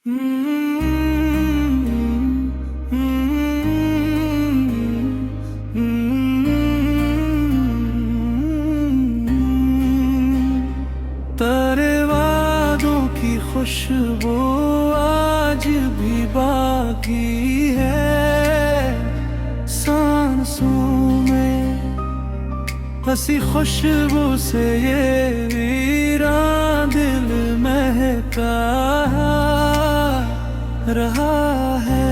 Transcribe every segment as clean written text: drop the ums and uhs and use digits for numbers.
तेरे वादों की खुशबू आज भी बाकी है सांसों में। हंसी खुशबू से ये वीरान दिल महका रहा है।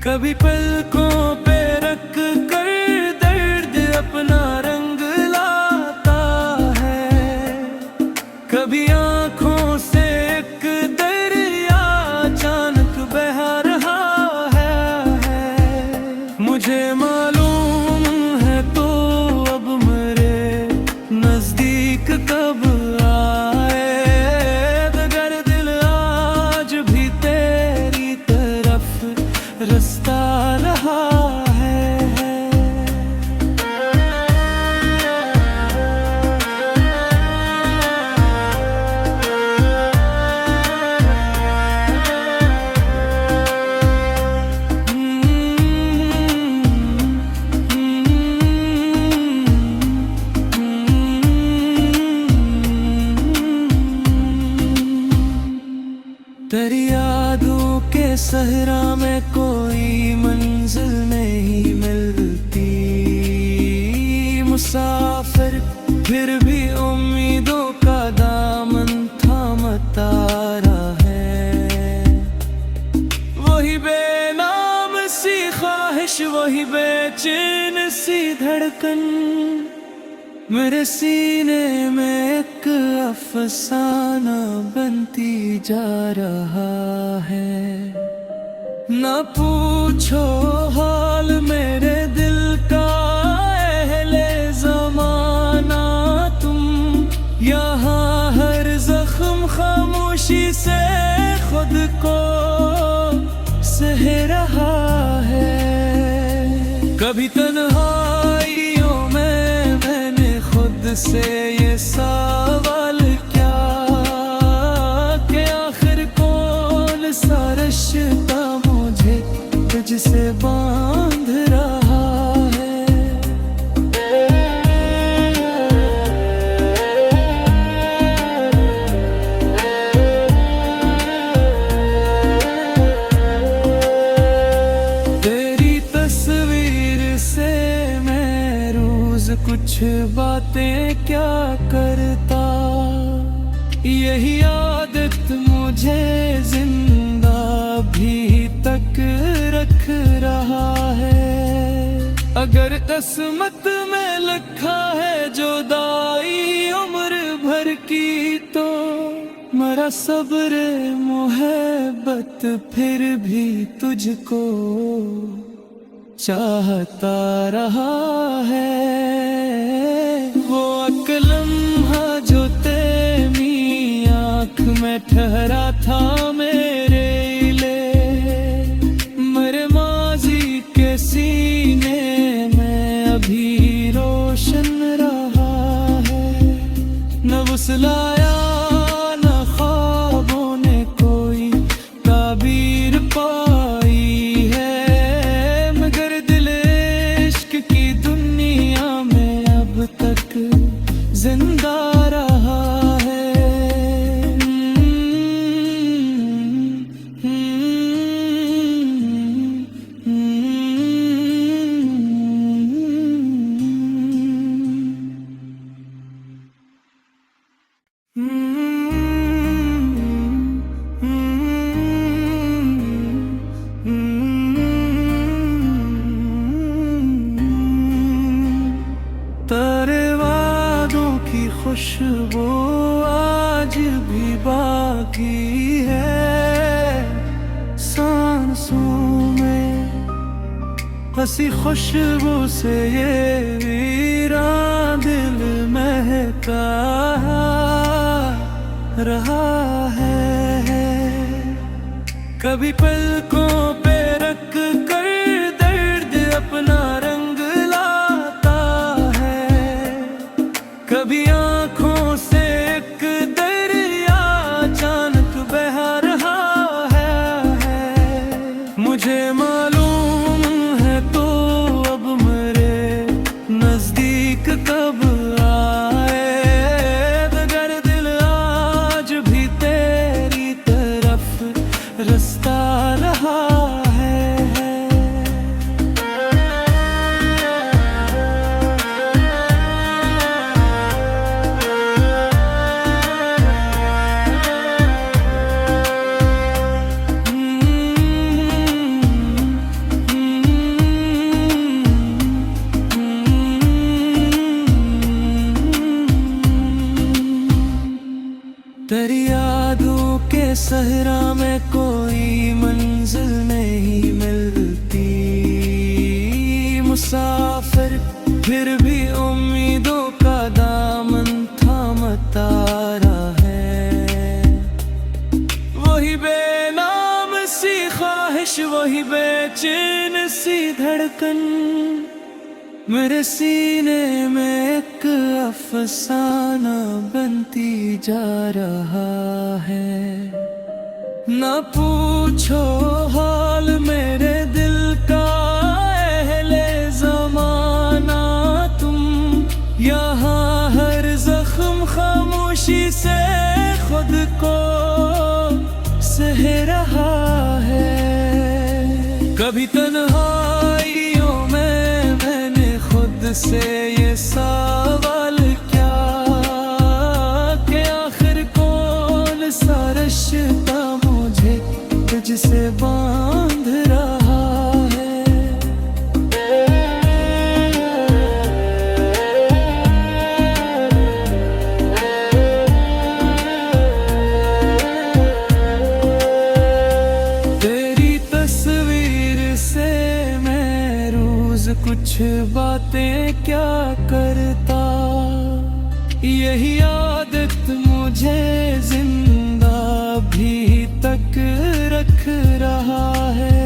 कभी पलकों पे रख कर दर्द अपना रंग लाता है, कभी आंखों से एक दरिया अचानक बह रहा है। मुझे मालूम है तो अब मेरे नजदीक कब आए, मगर दिल आज भी तेरी तरफ रास्ता रहा है। तेरी यादों के सहरा में कोई मंजिल नहीं मिलती, मुसाफिर फिर भी उम्मीदों का दामन थामता रहा है। वही बेनाम सी ख्वाहिश, वही बेचैन सी धड़कन मेरे सीने में एक अफसाना बनती जा रहा है। ना पूछो हाल मेरे दिल का अहले ज़माना, तुम यहाँ हर जख्म खामोशी से खुद को सह रहा है। कभी तन्हाइयों में मैंने खुद से ये सवाल किया कि आखिर कौन सा रिश्ता मुझे तुझसे बांध रहा है। तेरी तस्वीर से मैं रोज कुछ बातें क्या करता, यही आदत मुझे जिंदा भी तक रख रहा है। अगर किस्मत में लिखा है जुदाई उम्र भर की, तो मरा सब्र मोहब्बत फिर भी तुझको चाहता रहा है। वो एक लम्हा जो तेरी आँख में ठहरा था मेरे लिए, मेरे माजी के सीने में अभी रोशन रहा है। न वुसलाया न ख्वाबों ने कोई ताबीर पाई है, मगर दिल इश्क की दुनिया में अब तक जिंदा रहा है। तेरे वादों की खुशबू आज भी बाकी है सांसों में। हंसी खुशबू से ये वीरान दिल महका रहा है। कभी पलकों पे रख कर दर्द अपना रंग लाता है, कभी आंखों से एक दरिया अचानक बह सहरा में कोई मंजिल नहीं मिलती, मुसाफिर फिर भी उम्मीदों का दामन थामता रहा है। वही बेनाम सी ख्वाहिश, वही बेचैन सी धड़कन, मेरे सीने में एक अफसाना बनती जा रहा है। ना पूछो हाल मेरे दिल का अहले ज़माना, तुम यहाँ हर जख्म खामोशी से खुद को सह रहा है। कभी तन्हाइयों में मैंने खुद से ये सवाल किया कि आखिर कौन सा रिश्ता मुझे तुझसे बांध रहा है। तेरी तस्वीर से मैं रोज कुछ बातें क्या करता, यही आदत मुझे जिंदा भी तक रख रहा है।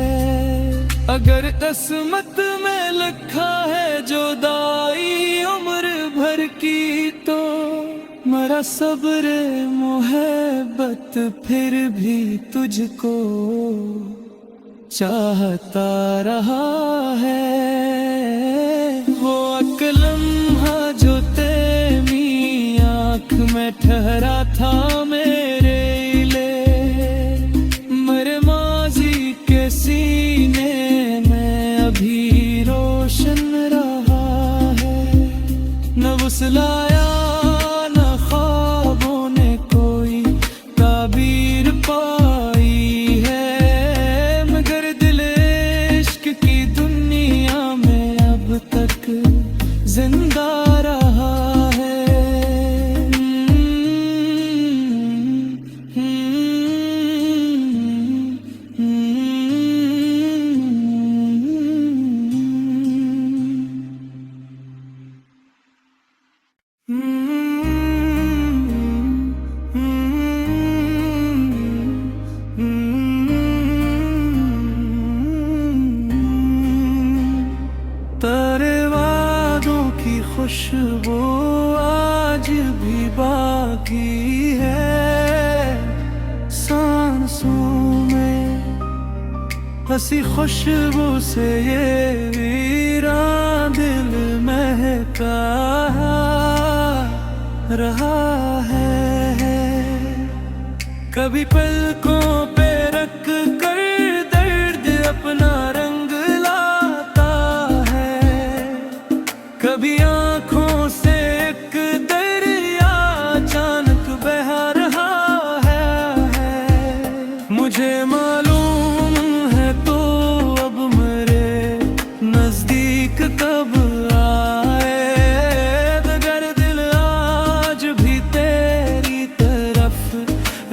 अगर किस्मत में लिखा है जुदाई उम्र भर की, तो मेरा सब्र मोहब्बत फिर भी तुझको चाहता रहा है। वो एक लम्हा जो तेरी आँख में ठहरा था मेरे लिए, मेरे माजी के सीने में अभी रोशन रहा है। न वुसलाया न ख्वाबों ने कोई ताबीर पाई है, मगर दिल इश्क की दुनिया में अब तक जिंदा रहा है। तेरे वादों की खुशबू आज भी बाकी है सांसों में, हंसी खुशबू से ये वीरान दिल महका रहा है। कभी पलकों पे रख कर दर्द अपना रंग लाता है, कभी आँखों से एक दरिया अचानक बह रहा है। मुझे मालूम है तो अब मेरे नजदीक कब आए, मगर दिल आज भी तेरी तरफ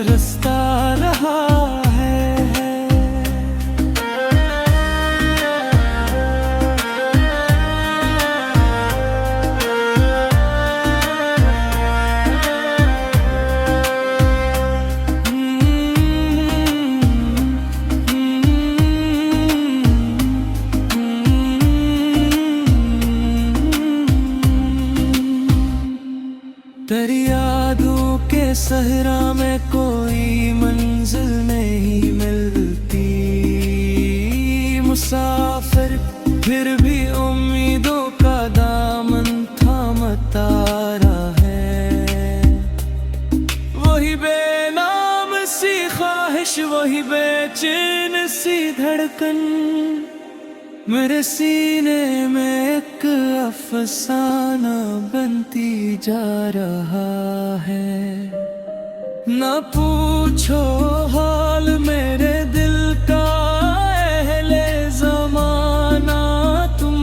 रास्ता रहा है। तेरी यादों के सहरा में कोई मंजिल नहीं मिलती, मुसाफिर फिर भी उम्मीदों का दामन थामता रहा है। वही बेनाम सी ख्वाहिश, वही बेचैन सी धड़कन, मेरे सीने में एक अफसाना बनती जा रहा है। ना पूछो हाल मेरे दिल का अहले ज़माना, तुम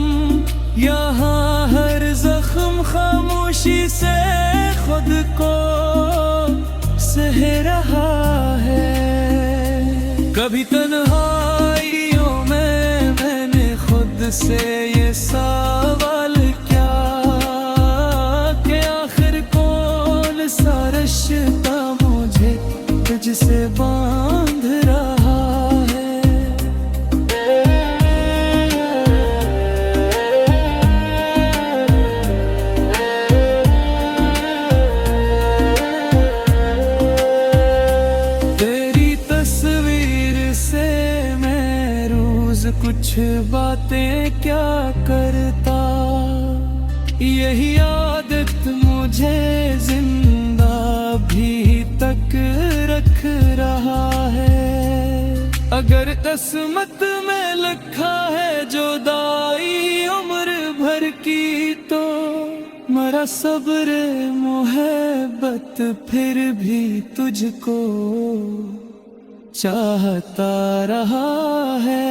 यहाँ हर जख्म खामोशी से खुद को सह रहा है। कभी तन्हाइयों में मैंने खुद से ये सवाल किया कि आखिर कौन सा रिश्ता मुझे तुझसे बांध रहा है। तेरी तस्वीर से मैं रोज कुछ बातें क्या करता, यही आदत मुझे जिंदा भी तक रख रहा है। अगर किस्मत में लिखा है जुदाई उम्र भर की, तो मेरा सब्र मोहब्बत फिर भी तुझको चाहता रहा है।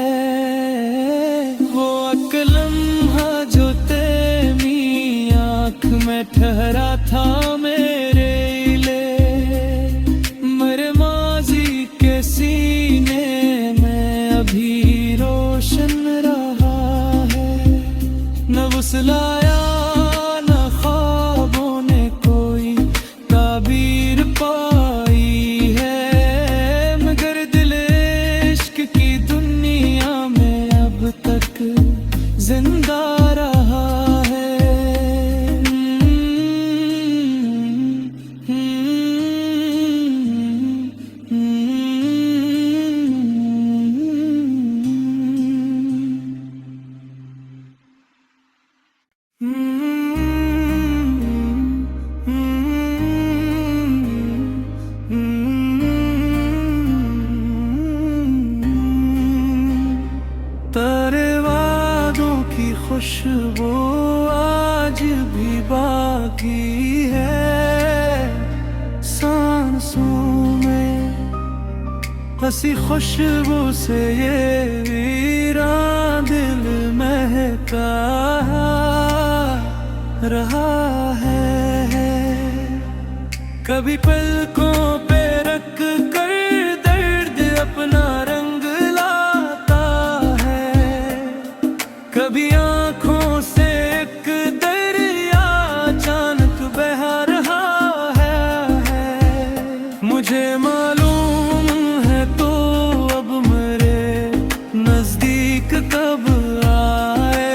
वो एक लम्हा जो तेरी आँख में ठहरा था मेरे लिए, मेरे माजी के सीने में अभी रोशन रहा है। न वुसलाया न ख्वाबों ने कोई ताबीर पाई है, मगर दिल इश्क की दुनिया में अब तक जिंदा रहा है। तेरे वादों की खुशबू आज भी बाकी है सांसों में, हंसी खुशबू से ये वीरान दिल महका रहा है। कभी पलकों पे रख कर दर्द अपना रंग लाता है, कभी आँखों से एक दरिया अचानक बह रहा है। मुझे मालूम है तो अब मेरे नजदीक कब आए,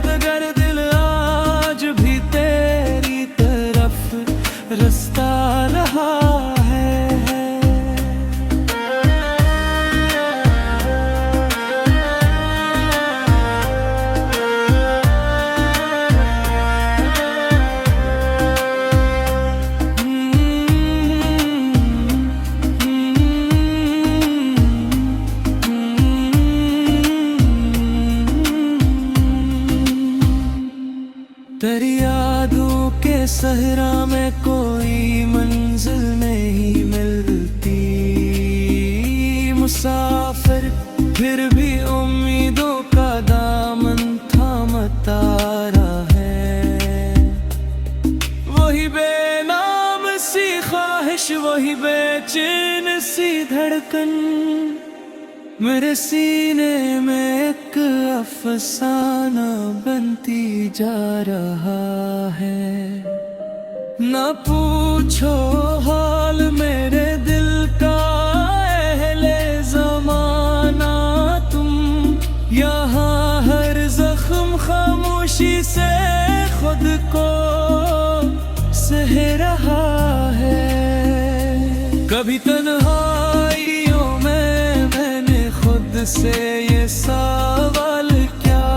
मगर दिल आज भी तेरी तरफ रास्ता रहा है। तेरी यादों के सहरा में कोई मंजिल नहीं मिलती, मुसाफिर फिर भी उम्मीदों का दामन थामता रहा है। वही बेनाम सी ख्वाहिश, वही बेचैन सी धड़कन मेरे सीने में एक अफसाना बनती जा रहा है। ना पूछो हाल मेरे दिल का अहले ज़माना, तुम यहाँ हर जख्म खामोशी से खुद को सह रहा है। कभी तन्हाइयों में मैंने खुद से ये सवाल किया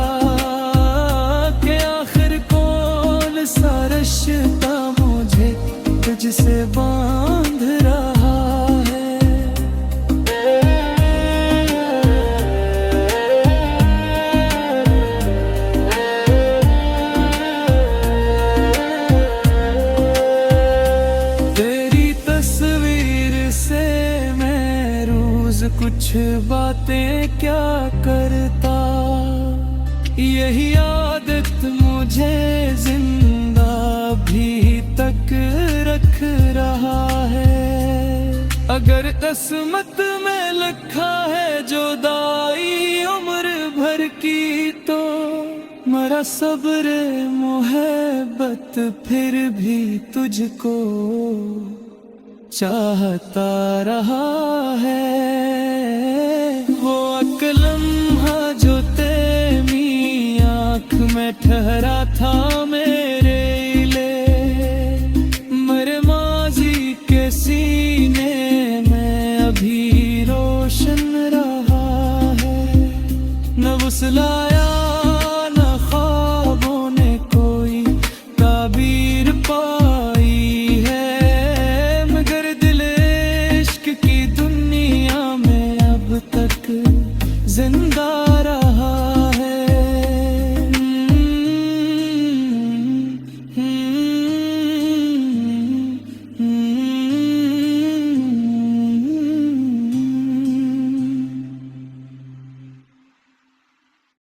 कि आखिर कौन सा रिश्ता मुझे तुझसे बांध रहा है। तेरी तस्वीर से मैं रोज कुछ बातें क्या करता, यही आदत मुझे जिंदा भी तक रख रहा है। अगर किस्मत में लिखा है जुदाई उम्र भर की, तो मरा सब्र मोहब्बत फिर भी तुझको चाहता रहा है। वो एक लम्हा जो तेरी आँख में ठहरा था मेरे लिए, मेरे माजी के सीने में अभी रोशन रहा है। न बुसलाया न ख्वाबों ने कोई ताबीर पा